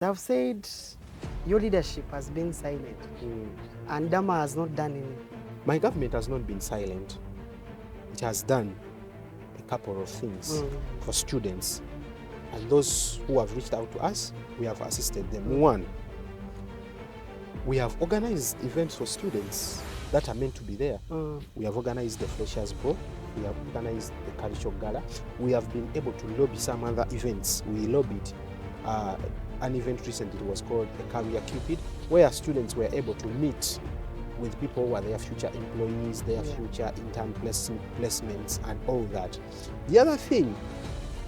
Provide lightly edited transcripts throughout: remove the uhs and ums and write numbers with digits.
I've said your leadership has been silent, and Dama has not done anything. My government has not been silent. It has done a couple of things for students. And those who have reached out to us, we have assisted them. One, we have organized events for students that are meant to be there. We have organized the Freshers' Ball. We have organized the Cultural Gala. We have been able to lobby some other events. We lobbied an event recently. It was called a Career Cupid, where students were able to meet with people who are their future employees, their future intern placements, and all that. The other thing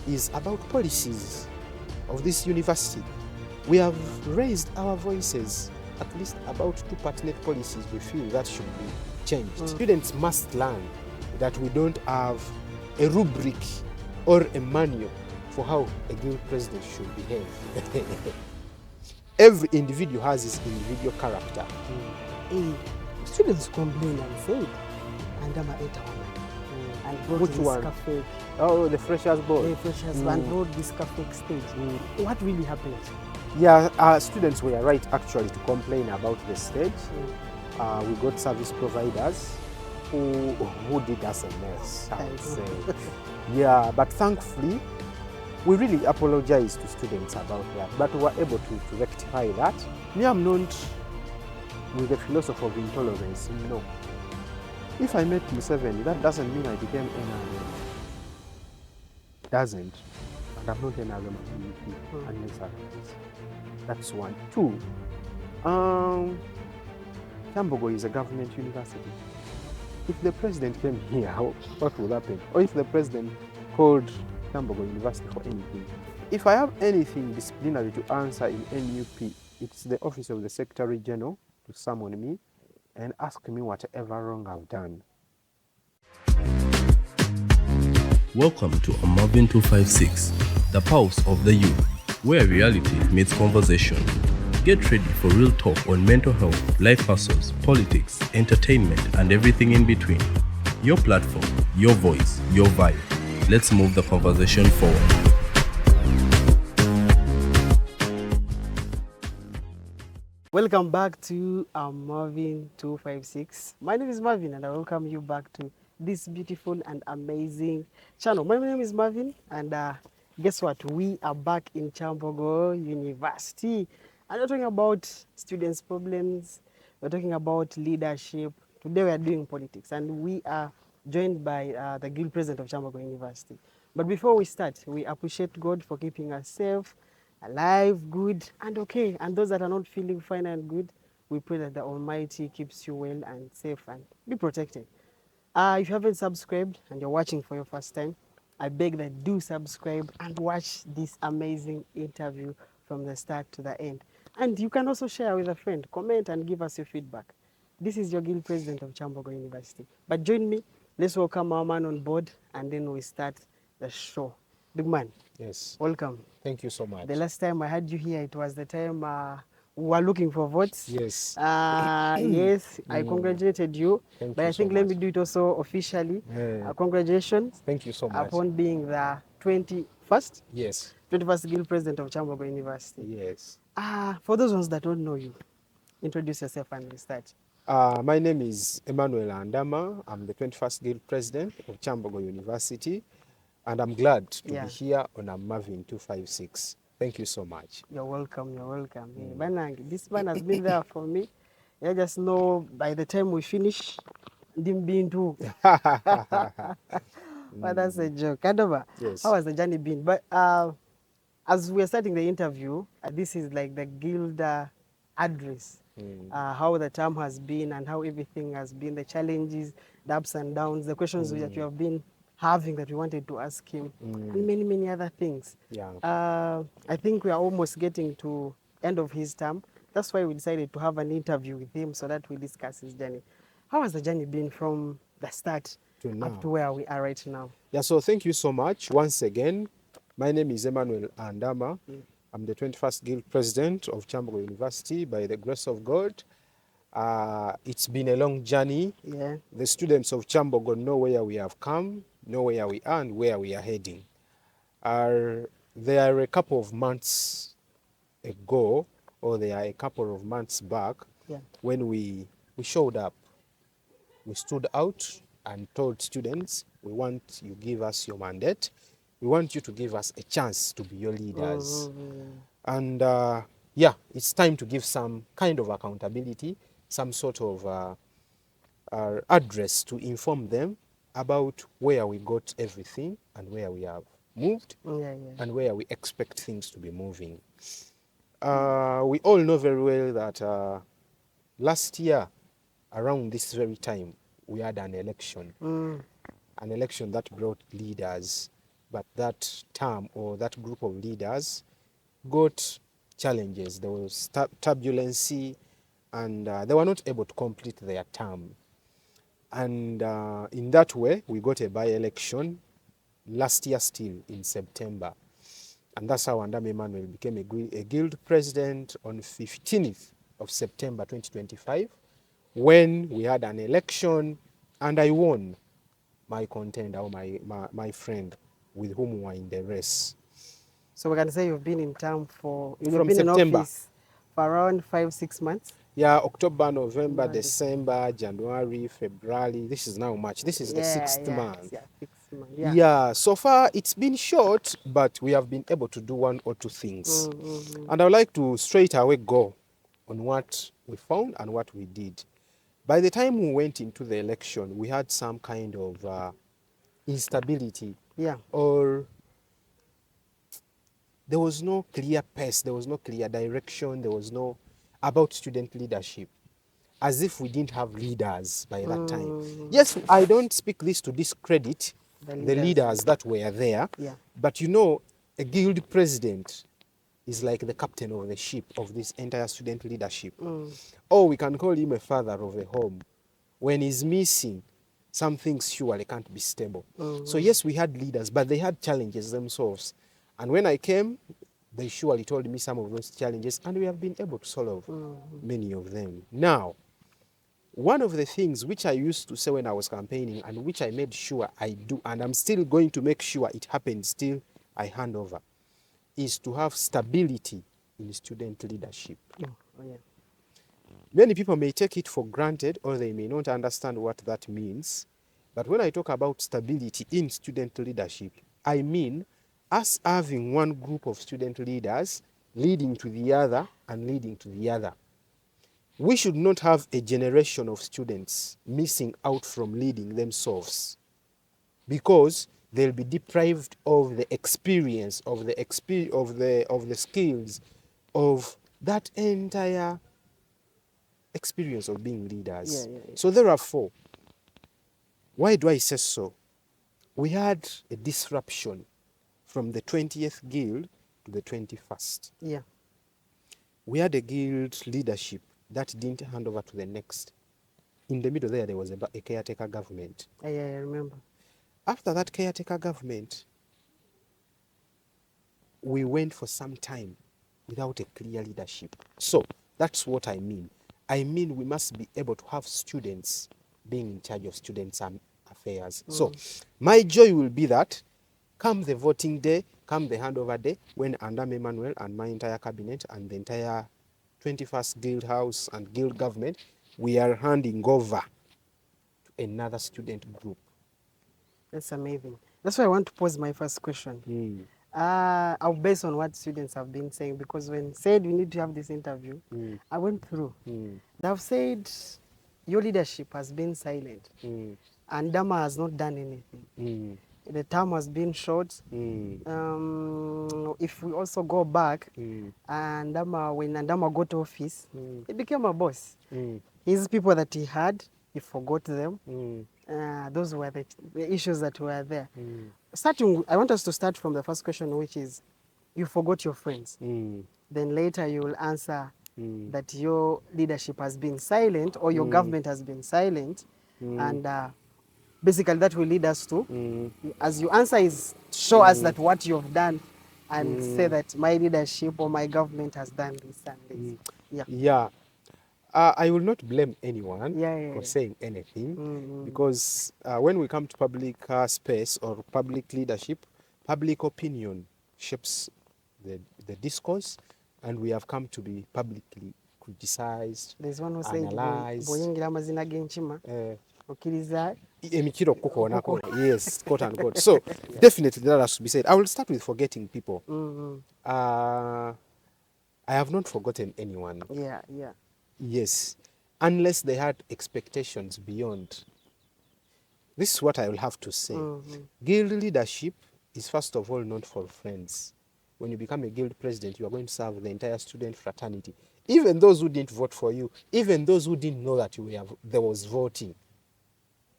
is about policies of this university. We have raised our voices at least about two pertinent policies we feel that should be changed. Students must learn that we don't have a rubric or a manual for how a guild president should behave. Every individual has his individual character. Students complained and said, Andama ate our money and brought Which this one? cafe. Oh, the Freshers' Ball. The Freshers and brought this cafe stage. What really happened? Yeah, students were right actually to complain about the stage. We got service providers who did us a mess, I would say. Yeah, but thankfully, we really apologize to students about that, but we were able to rectify that. Me, I'm not with the philosophy of intolerance, no. If I met Museveni, that doesn't mean I became NRM. Doesn't. And I'm not NRM unless otherwise. That's one. Two, Kyambogo is a government university. If the president came here, what would happen? Or if the president called Kyambogo University for anything? If I have anything disciplinary to answer in NUP, it's the office of the Secretary General to summon me and ask me whatever wrong I've done. Welcome to Mavin 256, the pulse of the youth, where reality meets conversation. Get ready for real talk on mental health, life hustles, politics, entertainment, and everything in between. Your platform, your voice, your vibe. Let's move the conversation forward. Welcome back to Mavin 256. My name is Mavin and I welcome you back to this beautiful and amazing channel. My name is Mavin and guess what? We are back in Kyambogo University and we're talking about students' problems, we're talking about leadership. Today we are doing politics and we are joined by the guild president of Kyambogo University. But before we start, we appreciate God for keeping us safe, alive, good, and okay. And those that are not feeling fine and good, we pray that the Almighty keeps you well and safe and be protected. If you haven't subscribed and you're watching for your first time, I beg that do subscribe and watch this amazing interview from the start to the end. And you can also share with a friend, comment and give us your feedback. This is your guild president of Kyambogo University. But join me, let's welcome our man on board and then we start the show. Big man. Yes. Welcome. Thank you so much. The last time I had you here, it was the time we were looking for votes. Yes. Yes, I congratulated you. Thank but you I think so let much. me do it also officially. Yeah. Congratulations Thank you so much. upon being the 21st Yes. guild president of Kyambogo University. Yes. For those ones that don't know you, introduce yourself and we start. My name is Emmanuel Andama. I'm the 21st Guild President of Kyambogo University, and I'm glad to be here on a Mavin 256. Thank you so much. You're welcome, you're welcome. Banang, this man has been there for me. I just know by the time we finish, didn't be into. But that's a joke. Andama, Yes. how has the journey been? But as we're starting the interview, this is like the guild address. How the term has been and how everything has been, the challenges, the ups and downs, the questions that you have been having that we wanted to ask him, and many, many other things. Yeah. I think we are almost getting to end of his term. That's why we decided to have an interview with him so that we discuss his journey. How has the journey been from the start To now. up to where we are right now? Yeah, so thank you so much once again. My name is Emmanuel Andama. I'm the 21st Guild President of Kyambogo University by the grace of God. It's been a long journey. Yeah. The students of Kyambogo know where we have come, know where we are and where we are heading. There are a couple of months ago, or they are a couple of months back, Yeah. when we showed up. We stood out and told students, we want you give us your mandate. We want you to give us a chance to be your leaders. And yeah, it's time to give some kind of accountability, some sort of address to inform them about where we got everything and where we have moved and where we expect things to be moving. We all know very well that last year, around this very time, we had an election that brought leaders, but that term or that group of leaders got challenges. There was turbulency, and they were not able to complete their term. And in that way, we got a by-election last year still in September. And that's how Andama Emmanuel became a guild president on 15th of September 2025, when we had an election and I won my contender, or my friend with whom we were in the race. So we can say you've been in town for, you've From been September. in office for around 5-6 months? Yeah, October, November, No, December, January, February. This is now March. This is the sixth month. Yeah, 6 months. Yeah, so far it's been short, but we have been able to do one or two things. And I would like to straight away go on what we found and what we did. By the time we went into the election, we had some kind of instability. Yeah. Or there was no clear pace, there was no clear direction, there was no about student leadership. As if we didn't have leaders by that time. Yes, I don't speak this to discredit the leaders that were there. Yeah. But you know, a guild president is like the captain of the ship of this entire student leadership. Or we can call him a father of a home. When he's missing, some things surely can't be stable. So yes, we had leaders, but they had challenges themselves. And when I came, they surely told me some of those challenges, and we have been able to solve many of them. Now, one of the things which I used to say when I was campaigning, and which I made sure I do, and I'm still going to make sure it happens till I hand over, is to have stability in student leadership. Yeah. Many people may take it for granted, or they may not understand what that means. But when I talk about stability in student leadership, I mean us having one group of student leaders leading to the other and leading to the other. We should not have a generation of students missing out from leading themselves, because they'll be deprived of the experience, of the skills, of that entire experience of being leaders. So therefore, why do I say so? We had a disruption from the 20th guild to the 21st. Yeah. We had a guild leadership that didn't hand over to the next. In the middle there was a caretaker government. I remember. After that caretaker government, we went for some time without a clear leadership. So that's what I mean. I mean we must be able to have students being in charge of students' affairs. So my joy will be that come the voting day, come the handover day, when Andama Emmanuel and my entire cabinet and the entire 21st Guild House and Guild government, we are handing over to another student group. That's amazing. That's why I want to pose my first question. I'll base on what students have been saying, because when said we need to have this interview, I went through. They've said your leadership has been silent, and Dama has not done anything. The term has been short. If we also go back, when Andama got office, he became a boss. His people that he had, he forgot them. Those were the issues that were there. I want us to start from the first question, which is, you forgot your friends. Then later you will answer that your leadership has been silent, or your government has been silent. And basically that will lead us to, as you answer is, show us that what you've done, and say that my leadership or my government has done this and this. Yeah. I will not blame anyone for saying anything, because when we come to public space or public leadership, public opinion shapes the discourse, and we have come to be publicly criticized, There's one who said analyzed. bw'oyingira amazina g'enkima okkiriza Emikiro kukoonako, yes, quote unquote. So definitely that has to be said. I will start with forgetting people. I have not forgotten anyone. yeah. Yes, unless they had expectations beyond. This is what I will have to say. Guild leadership is first of all not for friends. When you become a guild president, you are going to serve the entire student fraternity. Even those who didn't vote for you, even those who didn't know that there was voting.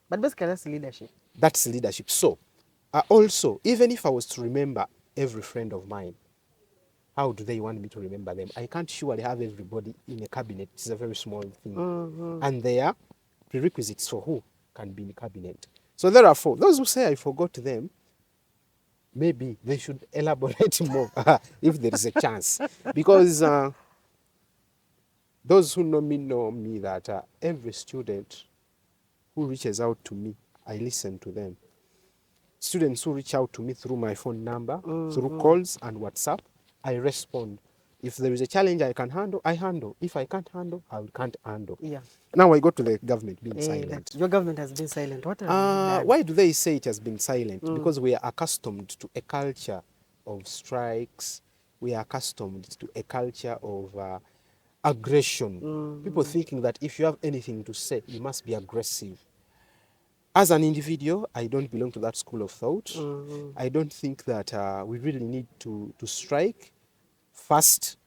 But basically that's leadership. That's leadership. So, also, even if I was to remember every friend of mine, how do they want me to remember them? I can't surely have everybody in a cabinet. It's a very small thing. And there are prerequisites for who can be in the cabinet. So therefore, those who say I forgot them, maybe they should elaborate more if there is a chance. Because those who know me that every student who reaches out to me, I listen to them. Students who reach out to me through my phone number, through calls and WhatsApp, I respond. If there is a challenge I can handle, I handle. If I can't handle, I can't handle. Yeah. Now I go to the government being silent. Your government has been silent. What have you done? Why do they say it has been silent? Because we are accustomed to a culture of strikes. We are accustomed to a culture of aggression. People thinking that if you have anything to say, you must be aggressive. As an individual, I don't belong to that school of thought. I don't think that we really need to strike first.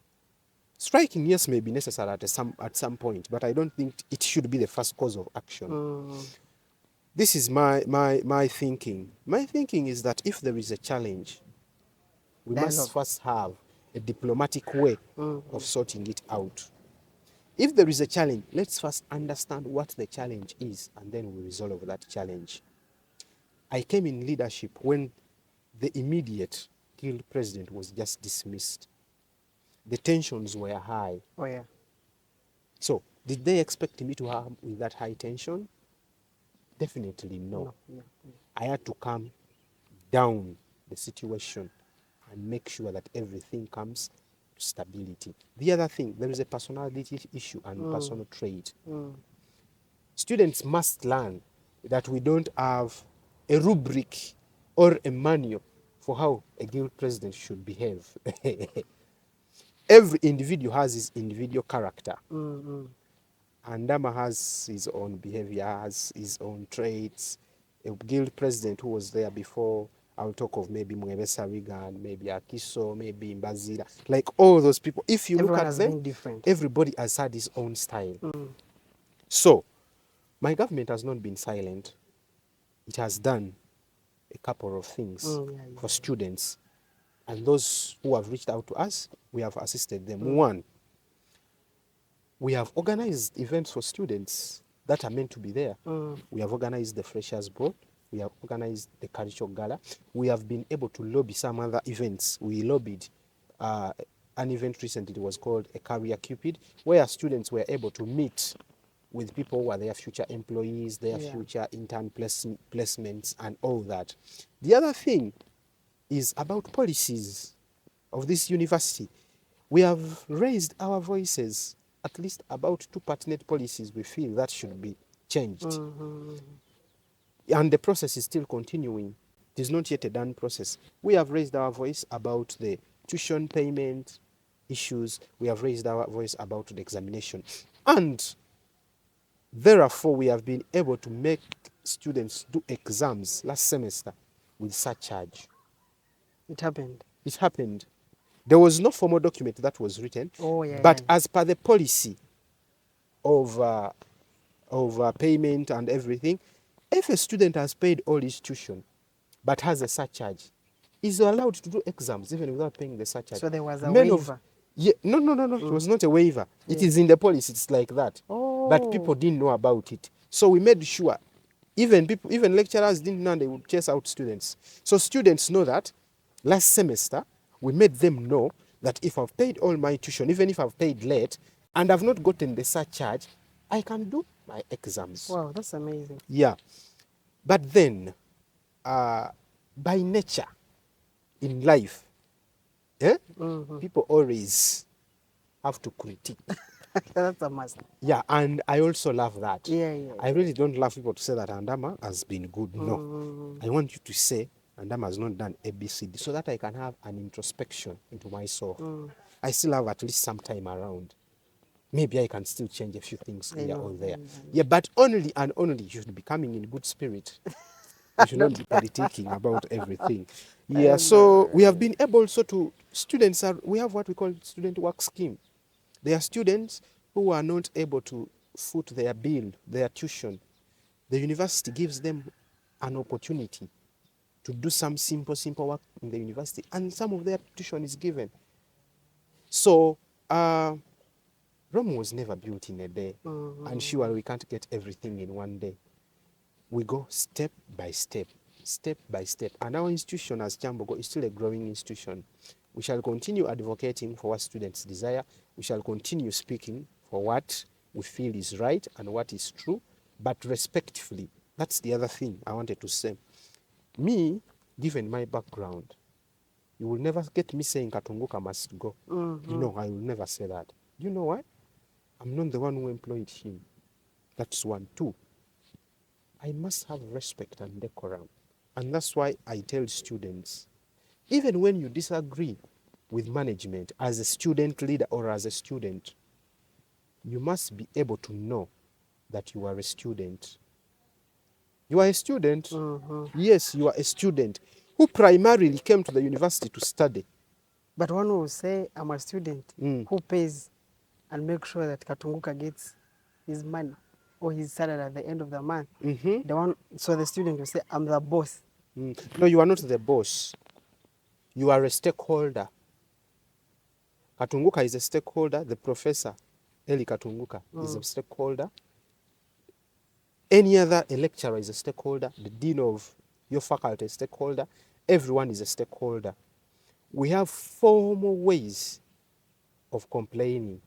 Striking, yes, may be necessary at some point, but I don't think it should be the first cause of action. This is my thinking. My thinking is that if there is a challenge, we must first have a diplomatic way of sorting it out. If there is a challenge, let's first understand what the challenge is, and then we resolve that challenge. I came in leadership when the immediate guild president was just dismissed. The tensions were high. Oh, yeah. So, did they expect me to have with that high tension? Definitely no. I had to calm down the situation and make sure that everything comes to stability. The other thing, there is a personality issue and personal trait. Students must learn that we don't have a rubric or a manual for how a guild president should behave. Every individual has his individual character. Andama has his own behavior, has his own traits. A guild president who was there before, I'll talk of maybe Mwebesa Regan, maybe Akiso, maybe Mbazira, like all those people. If you look at them, everybody has had his own style. So, my government has not been silent. It has done a couple of things for students. And those who have reached out to us, we have assisted them. One, we have organized events for students that are meant to be there. We have organized the Freshers' Board. We have organized the Cultural Gala. We have been able to lobby some other events. We lobbied an event recently. It was called a Career Cupid, where students were able to meet with people who are their future employees, their future intern placements, and all that. The other thing is about policies of this university. We have raised our voices at least about 2 pertinent policies we feel that should be changed. And the process is still continuing. It is not yet a done process. We have raised our voice about the tuition payment issues. We have raised our voice about the examination. And therefore, we have been able to make students do exams last semester with surcharge. It happened. It happened. There was no formal document that was written, but as per the policy of payment and everything, if a student has paid all his tuition but has a surcharge, is allowed to do exams even without paying the surcharge. So there was a waiver? No. It was not a waiver. It is in the policy. It's like that. But people didn't know about it. So we made sure, even lecturers didn't know, they would chase out students. So students know that last semester, we made them know that if I've paid all my tuition, even if I've paid late, and I've not gotten the surcharge, I can do my exams. Wow, that's amazing. Yeah. But then, by nature, in life, people always have to critique. That's a must. Yeah, and I also love that. Yeah. I really don't love people to say that Andama has been good. No. I want you to say Andama has not done ABCD so that I can have an introspection into myself. I still have at least some time around. Maybe I can still change a few things here or there. Yeah, but only and only you should be coming in good spirit. You should not be critiquing about everything. Yeah, so we have been able also to, we have what we call student work scheme. There are students who are not able to foot their bill, their tuition. The university gives them an opportunity to do some simple work in the university, and some of their tuition is given. So Rome was never built in a day, and sure, we can't get everything in one day. We go step by step, and our institution as Kyambogo is still a growing institution. We shall continue advocating for what students desire. We shall continue speaking for what we feel is right and what is true, but respectfully. That's the other thing I wanted to say. Me, given my background, you will never get me saying Katunguka must go. No, I will never say that. You know why? I'm not the one who employed him. That's one. Two, I must have respect and decorum. And that's why I tell students, even when you disagree with management as a student leader or as a student, you must be able to know that you are a student. You are a student. Yes, you are a student who primarily came to the university to study. But one will say, I'm a student who pays and make sure that Katunguka gets his money or his salary at the end of the month. So the student will say, I'm the boss. No, you are not the boss. You are a stakeholder. Katunguka is a stakeholder. The professor, Eli Katunguka, is a stakeholder. Any other lecturer is a stakeholder. The dean of your faculty is a stakeholder. Everyone is a stakeholder. We have formal ways of complaining.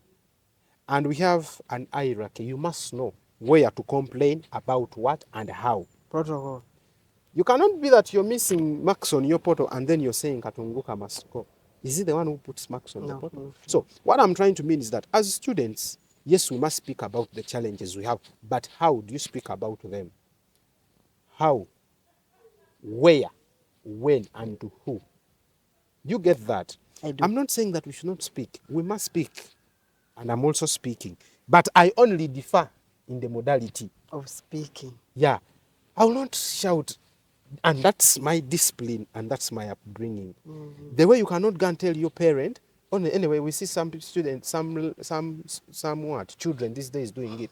And we have an hierarchy. You must know where to complain about what and how. Protocol. You cannot be that you're missing marks on your portal and then you're saying Katunguka must go. Is he the one who puts marks on the portal? No. So what I'm trying to mean is that as students, yes, we must speak about the challenges we have, but how do you speak about them? How, where, when, and to who? You get that? I do. I'm not saying that we should not speak. We must speak. And I'm also speaking. But I only differ in the modality of speaking. Yeah. I will not shout. And that's my discipline and that's my upbringing. The way you cannot go and tell your parent, anyway, we see some students, some children these days doing it.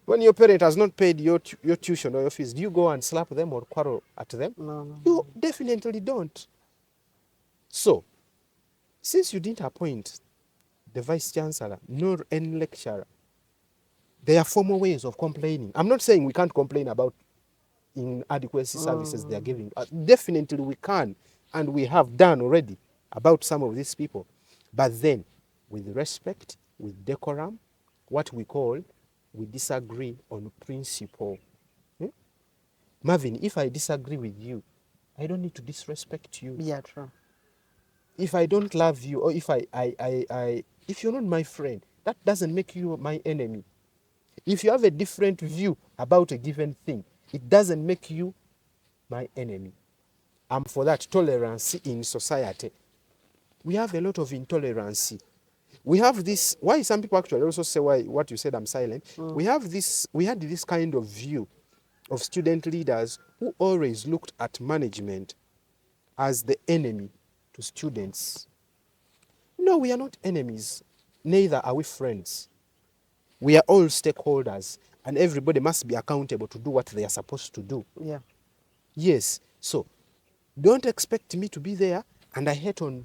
When your parent has not paid your tuition or your fees, do you go and slap them or quarrel at them? No. You definitely don't. So, since you didn't appoint the vice chancellor nor any lecturer, there are formal ways of complaining. I'm not saying we can't complain about inadequacy services they are giving. Definitely we can, and we have done already about some of these people. But then, with respect, with decorum, what we call, we disagree on principle. Mavin, if I disagree with you, I don't need to disrespect you. Yeah, true. If I don't love you, or if if you're not my friend, that doesn't make you my enemy. If you have a different view about a given thing, it doesn't make you my enemy. I'm for that tolerance in society. We have a lot of intolerance. We have this, why some people actually also say why what you said I'm silent. We had this kind of view of student leaders who always looked at management as the enemy to students. No, we are not enemies. Neither are we friends. We are all stakeholders, and everybody must be accountable to do what they are supposed to do. Yeah. Yes. So, don't expect me to be there and I hate on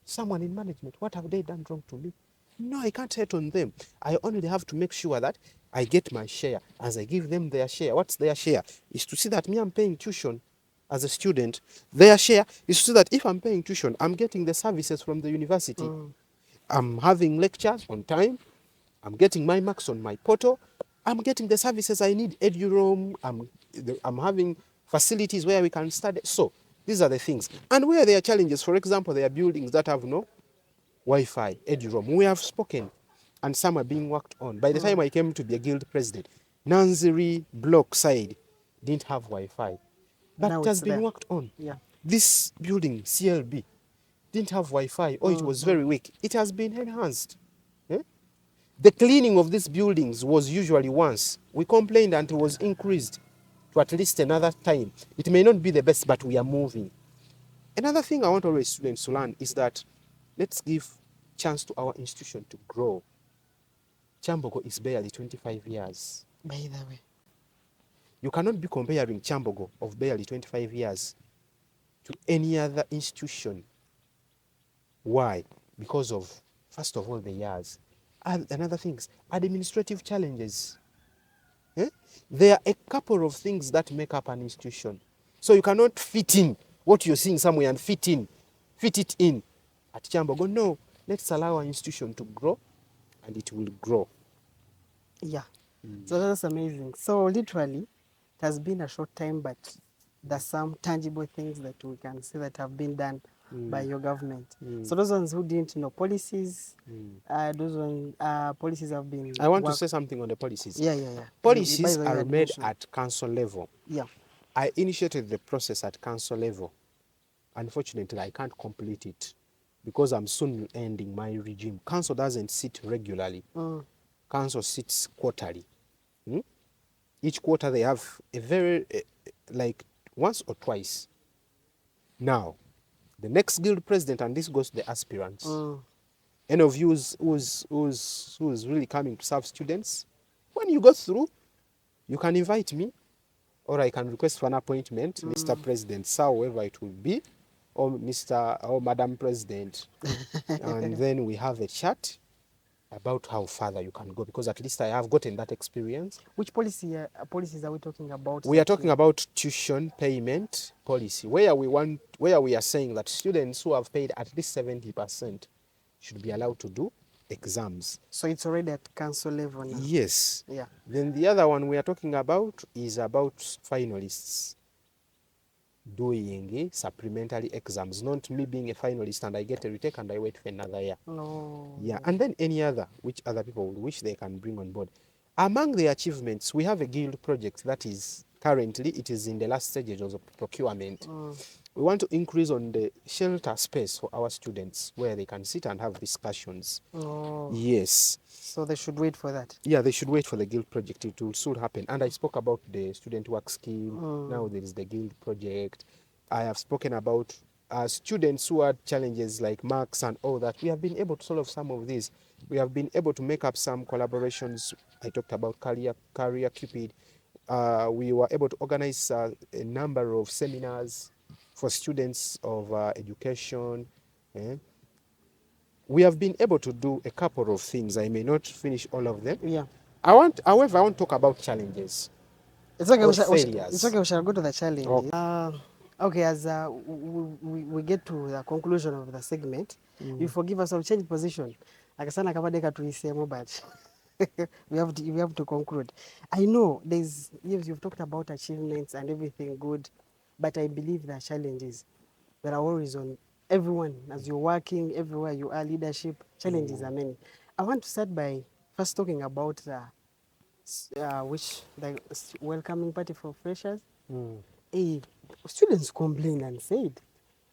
someone in management. What have they done wrong to me? No, I can't hate on them. I only have to make sure that I get my share as I give them their share. What's their share? Is to see that me, I'm paying tuition as a student. Their share is to see that if I'm paying tuition, I'm getting the services from the university. I'm having lectures on time. I'm getting my marks on my portal. I'm getting the services I need, EduRoam. I'm having facilities where we can study. So these are the things. And where there are challenges, for example, there are buildings that have no Wi-Fi, EduRoam. We have spoken. and some are being worked on. By the time I came to be a guild president, Nanziri block side didn't have Wi-Fi, but Now it has it's been there. worked on. Yeah. This building, CLB, didn't have Wi-Fi, or it was very weak. It has been enhanced. Eh? The cleaning of these buildings was usually once. We complained and it was increased to at least another time. It may not be the best, but we are moving. Another thing I want always students to learn is that let's give chance to our institution to grow. Kyambogo is barely 25 years. By the way. You cannot be comparing Kyambogo of barely 25 years to any other institution. Why? Because of, first of all, the years. And another thing is administrative challenges. Eh? There are a couple of things that make up an institution. So you cannot fit in what you're seeing somewhere and fit it in at Kyambogo. No, let's allow our institution to grow, and it will grow. Yeah. So that's amazing. So literally, it has been a short time, but there's some tangible things that we can see that have been done by your government. So those ones who didn't know policies, policies have been. I want to say something on the policies. Yeah. Policies By the way, are made at council level. Yeah. I initiated the process at council level. Unfortunately, I can't complete it because I'm soon ending my regime. Council doesn't sit regularly. Council sits quarterly. Each quarter they have a very, like once or twice. Now, the next guild president, and this goes to the aspirants, any of you who's really coming to serve students, when you go through, you can invite me, or I can request for an appointment, Mr. President, sir, whoever it will be, or Mr. or Madam President, and then we have a chat about how further you can go, because at least I have gotten that experience. Which policies are we talking about? We are talking about tuition payment policy, where we are saying that students who have paid at least 70% should be allowed to do exams. So it's already at council level now. Yes. Yeah. Then the other one we are talking about is about finalists doing supplementary exams, not me being a finalist and I get a retake and I wait for another year. No. Yeah, and then any other which other people would wish they can bring on board. Among the achievements, we have a guild project that is currently, it is in the last stages of procurement. We want to increase on the shelter space for our students where they can sit and have discussions. Oh. Yes. So they should wait for that. Yeah, they should wait for the guild project. It will soon happen. And I spoke about the student work scheme. Now there is the guild project. I have spoken about students who had challenges like marks and all that. We have been able to solve some of these. We have been able to make up some collaborations. I talked about Career Cupid. We were able to organize a number of seminars for students of education. We have been able to do a couple of things. I may not finish all of them. Yeah. However, I want to talk about challenges. It's okay. Failures. It's okay. We shall go to the challenge. Okay. Okay. As we get to the conclusion of the segment, you forgive us. I'll change position. Akasana kama deka tuisemo, but we have to conclude. I know you've talked about achievements and everything good, but I believe there are challenges that are always on everyone as you're working everywhere you are. Leadership challenges are many. I want to start by first talking about the welcoming party for freshers. Students complained and said,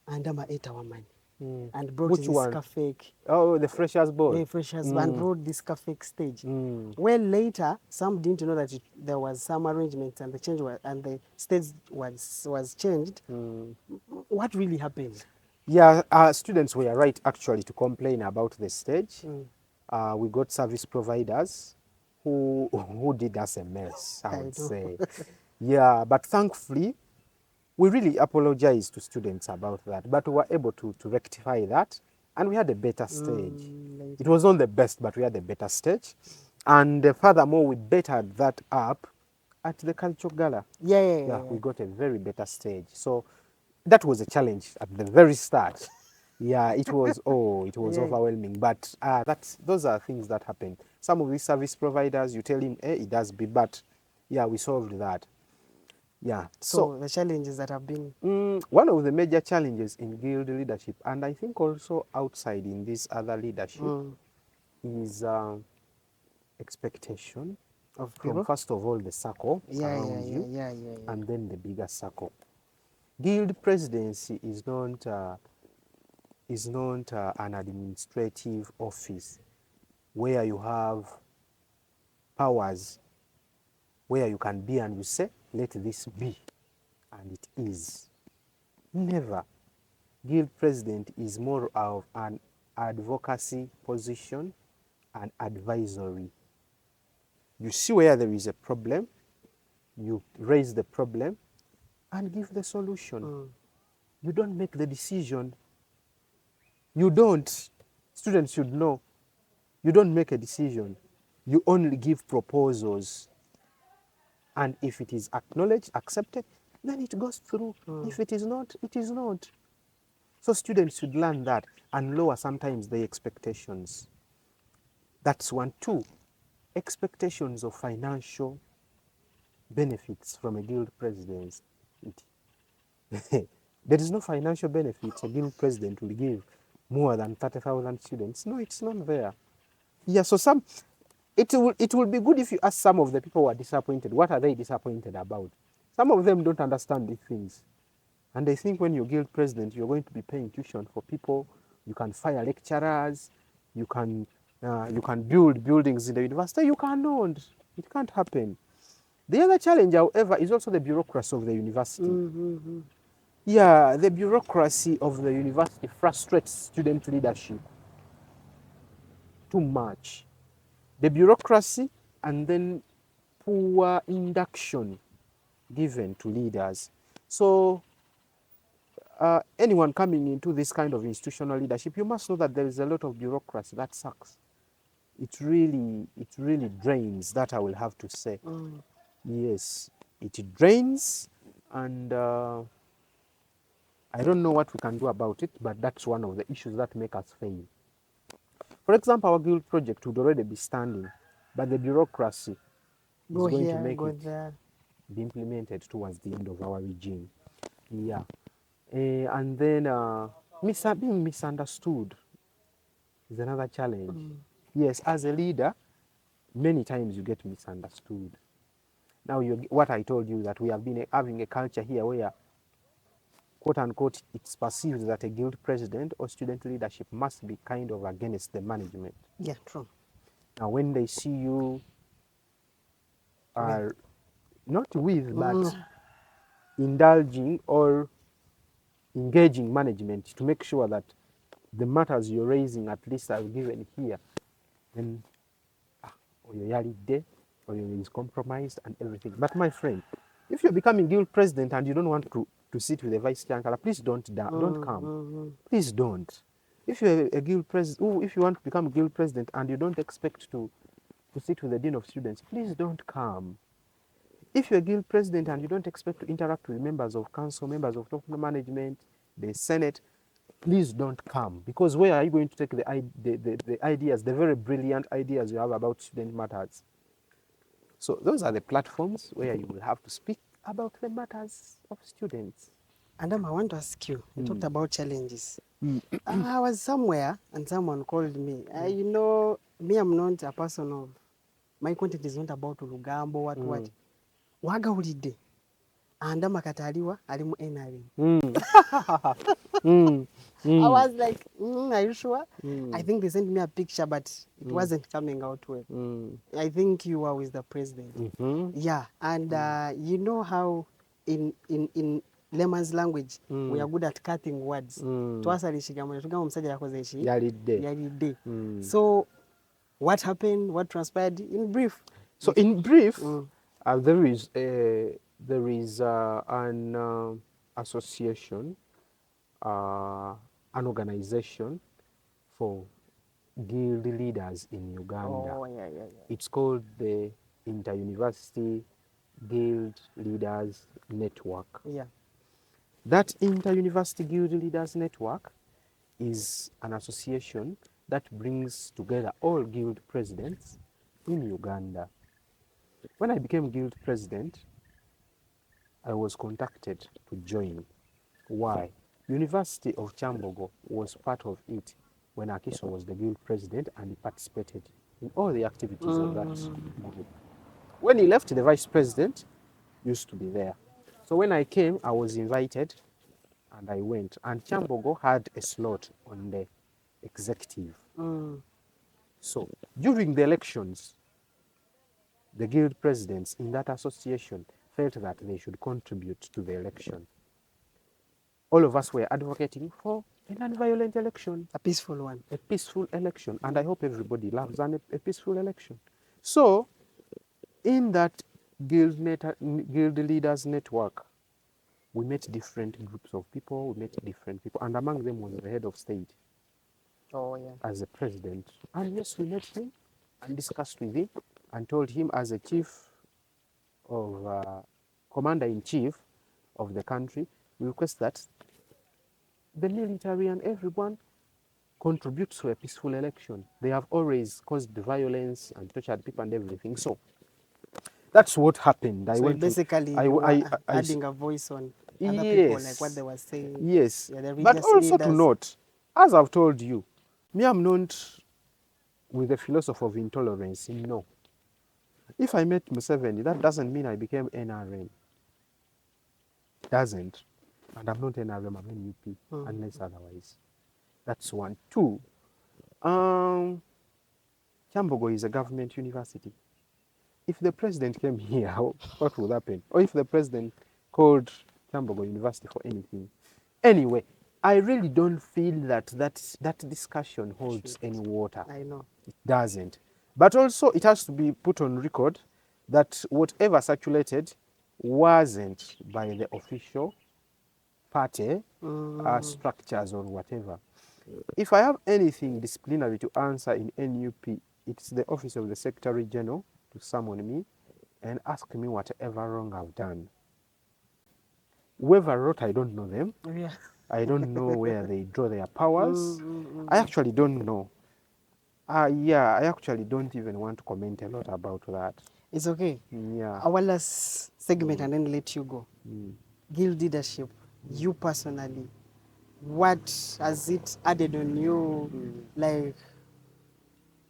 Andama ate our money and brought Which one? fake. Oh, the freshers board. The freshers and brought this fake stage. Well, later some didn't know that there was some arrangements and the stage was changed. What really happened? Yeah, students were right actually to complain about the stage. We got service providers who did us a mess, I would say. Yeah, but thankfully, we really apologized to students about that, but we were able to rectify that, and we had a better stage. It was not the best, but we had a better stage. And furthermore, we bettered that up at the cultural gala. Yeah. We got a very better stage. So that was a challenge at the very start. Yeah, it was overwhelming. But those are things that happen. Some of these service providers, you tell him, it does be, but yeah, we solved that. Yeah. So the challenges that have been... one of the major challenges in guild leadership, and I think also outside in this other leadership, is expectation Of from, people. first of all, the circle Yeah, yeah, around yeah, you, yeah, yeah, yeah. and then the bigger circle. Guild presidency is not an administrative office where you have powers where you can be and you say, let this be, and it is. Never. Guild president is more of an advocacy position and advisory. You see where there is a problem, you raise the problem and give the solution. You don't make the decision. You don't. Students should know. You don't make a decision. You only give proposals. And if it is acknowledged, accepted, then it goes through. If it is not, it is not. So students should learn that and lower sometimes the expectations. That's one. Two, expectations of financial benefits from a guild president. There is no financial benefit a guild president will give more than 30,000 students. No, it's not there. Yeah, so it will be good if you ask some of the people who are disappointed, what are they disappointed about? Some of them don't understand these things. And they think when you're guild president, you're going to be paying tuition for people, you can fire lecturers, you can build buildings in the university. You cannot. It can't happen. The other challenge, however, is also the bureaucracy of the university. Yeah, the bureaucracy of the university frustrates student leadership too much. The bureaucracy and then poor induction given to leaders. So anyone coming into this kind of institutional leadership, you must know that there is a lot of bureaucracy. That sucks. It really drains, that I will have to say. Yes, it drains, and I don't know what we can do about it, but that's one of the issues that make us fail. For example, our guild project would already be standing, but the bureaucracy Go is going here, to make go it there. be implemented towards the end of our regime. Yeah. And then being misunderstood is another challenge. Yes, as a leader, many times you get misunderstood. Now, what I told you, that we have been having a culture here where, quote unquote, it's perceived that a guild president or student leadership must be kind of against the management. Yeah, true. Now, when they see you are not with, but indulging or engaging management to make sure that the matters you're raising at least are given here, then oyo yalidde, oyo is compromised and everything. But my friend, if you're becoming guild president and you don't want to sit with the vice chancellor, please don't come. Please don't. If you're a guild president, if you want to become a guild president and you don't expect to sit with the dean of students, please don't come. If you're a guild president and you don't expect to interact with members of council, members of top management, the senate, please don't come. Because where are you going to take the ideas, the very brilliant ideas you have about student matters? So those are the platforms where you will have to speak about the matters of students. Andama, I want to ask you, you talked about challenges. I was somewhere and someone called me. You know, me, I'm not a person of, my content is not about Lugambo, what. Wagawulidde. Andama kataliwa, alimu NRM. I was like, are you sure? I think they sent me a picture, but it wasn't coming out well. I think you were with the president. Yeah, and you know how in layman's language we are good at cutting words. Twasalishika mwe tugamba omusajja yakoze eki yalidde. So what happened? What transpired? In brief. So in brief, there is an association, an organization for guild leaders in Uganda. Oh, yeah. It's called the Inter-University Guild Leaders Network. Yeah. That Inter-University Guild Leaders Network is an association that brings together all guild presidents in Uganda. When I became guild president, I was contacted to join. Why? University of Kyambogo was part of it when Akiso was the guild president and he participated in all the activities of that group. When he left, the vice president used to be there. So when I came, I was invited and I went. And Kyambogo had a slot on the executive. So during the elections, the guild presidents in that association felt that they should contribute to the election. All of us were advocating for a non-violent election. A peaceful one. A peaceful election. And I hope everybody loves a peaceful election. So, in that guild leaders network, we met different groups of people, we met different people, and among them was the head of state. Oh, yeah. As the president. And yes, we met him and discussed with him and told him as a chief of commander-in-chief of the country, we request that the military and everyone contributes to a peaceful election. They have always caused violence and tortured people and everything. So that's what happened. So basically, adding a voice on other people, like what they were saying. Yes. Yeah, but also leaders. To note, as I've told you, me, I'm not with the philosophy of intolerance. No. If I met Museveni, that doesn't mean I became NRM. It doesn't. And I'm not NRM, I'm NUP, unless otherwise. That's one. Two, Kyambogo is a government university. If the president came here, what would happen? Or if the president called Kyambogo University for anything. Anyway, I really don't feel that discussion holds any water. I know. It doesn't. But also, it has to be put on record that whatever circulated wasn't by the official party structures or whatever. If I have anything disciplinary to answer in NUP, it's the office of the Secretary General to summon me and ask me whatever wrong I've done. Whoever wrote, I don't know them. Yeah. I don't know where they draw their powers. I actually don't know. Yeah, I actually don't even want to comment a lot about that. It's okay. Yeah. Our last segment and then let you go. Guild leadership, you personally, what has it added on you? Like,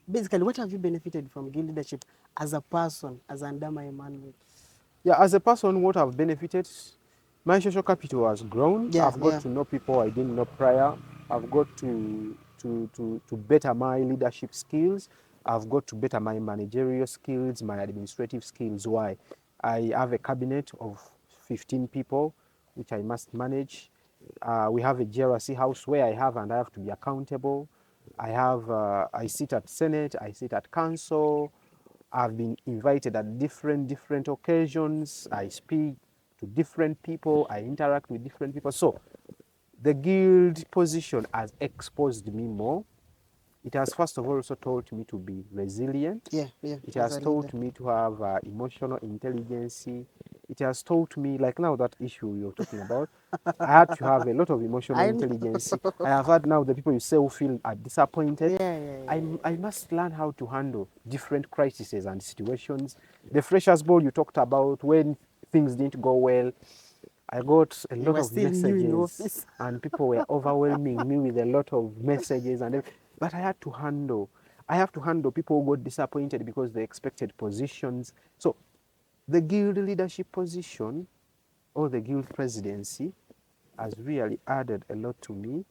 basically, what have you benefited from guild leadership as a person, as Andama Emmanuel? Yeah, as a person, what I've benefited, my social capital has grown. Yeah, I've got to know people I didn't know prior. I've got to better my leadership skills. I've got to better my managerial skills, my administrative skills. Why? I have a cabinet of 15 people, which I must manage. We have a GRC house where I have to be accountable. I sit at Senate, I sit at council. I've been invited at different occasions. I speak to different people. I interact with different people. So the guild position has exposed me more. It has first of all also taught me to be resilient. Yeah. It has taught me to have emotional intelligence. It has taught me, like now that issue you're talking about, I had to have a lot of emotional intelligence. I have had now the people you say who feel are disappointed. I must learn how to handle different crises and situations. The freshers' ball you talked about, when things didn't go well, I got a lot of messages and people were overwhelming me with a lot of messages but I have to handle people who got disappointed because they expected positions. So the guild leadership position or the guild presidency has really added a lot to me.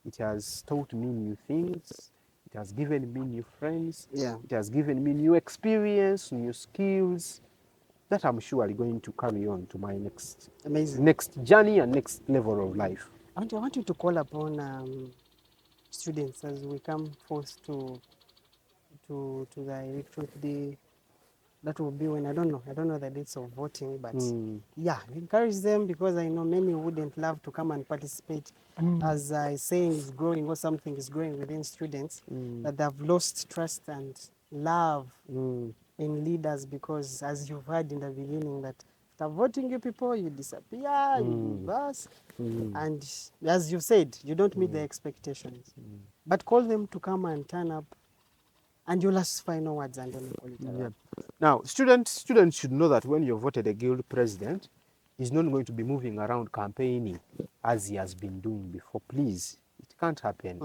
It has taught me new things. It has given me new friends. Yeah. It has given me new experience, new skills that I'm surely going to carry on to my next journey and next level of life. I want you to call upon students as we come forth to the electorate day. That will be when I don't know the dates of voting, but yeah, encourage them, because I know many wouldn't love to come and participate as saying is growing or something is growing within students, that they've lost trust and love in leaders, because as you've heard in the beginning that after voting you people, you disappear, you reverse, and as you said, you don't meet the expectations. But call them to come and turn up, and you'll ask final words and then call it around. Now, students should know that when you've voted a guild president, he's not going to be moving around campaigning as he has been doing before. Please, it can't happen.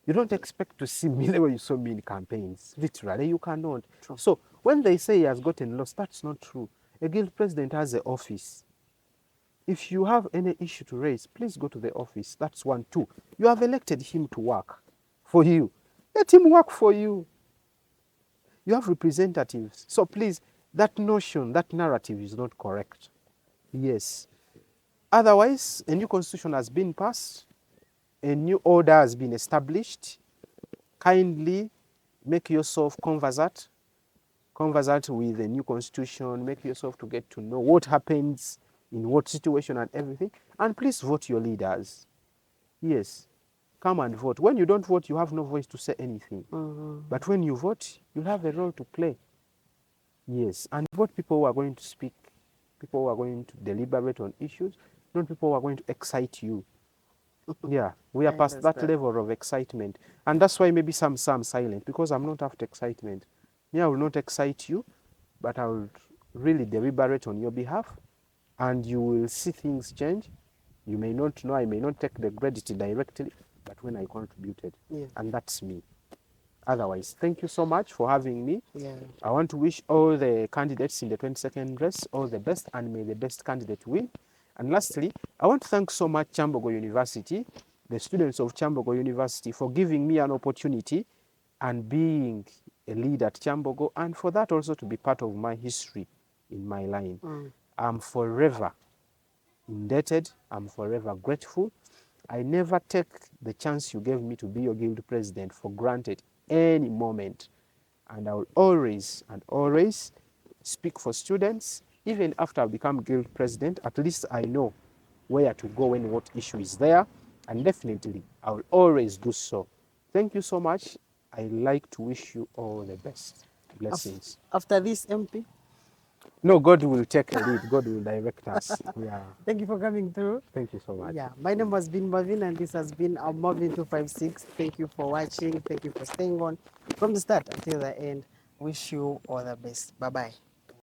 You don't expect to see me the way you saw me in campaigns. Literally, you cannot. True. So when they say he has gotten lost, that's not true. A guild president has an office. If you have any issue to raise, please go to the office. That's one. Two, you have elected him to work for you. Let him work for you. You have representatives. So please, that notion, that narrative is not correct. Yes. Otherwise, a new constitution has been passed, a new order has been established. Kindly make yourself conversant with the new constitution, make yourself to get to know what happens in what situation and everything. And please vote your leaders. Yes, come and vote. When you don't vote, you have no voice to say anything. But when you vote, you have a role to play. Yes, and vote people who are going to speak, people who are going to deliberate on issues, not people who are going to excite you. Yeah, we are I past that understand. level of excitement. And that's why maybe some silent, because I'm not after excitement. Me, I will not excite you, but I will really deliberate on your behalf, and you will see things change. You may not know, I may not take the credit directly, but when I contributed, Yeah. and that's me. Otherwise, thank you so much for having me. Yeah. I want to wish all the candidates in the 22nd race all the best, and may the best candidate win. And lastly, I want to thank so much Kyambogo University, the students of Kyambogo University, for giving me an opportunity and being a lead at Kyambogo, and for that also to be part of my history in my line. I'm forever indebted. I'm forever grateful. I never take the chance you gave me to be your guild president for granted any moment. And I will always and always speak for students. Even after I become guild president, at least I know where to go when what issue is there. And definitely, I will always do so. Thank you so much. I like to wish you all the best. Blessings. After this, MP, No, God will take a lead. God will direct us. Yeah. thank you for coming through. Thank you so much. Yeah, my name has been Mavin, and this has been our Mavin 256. Thank you for watching. Thank you for staying on from the start until the end. Wish you all the best. Bye bye.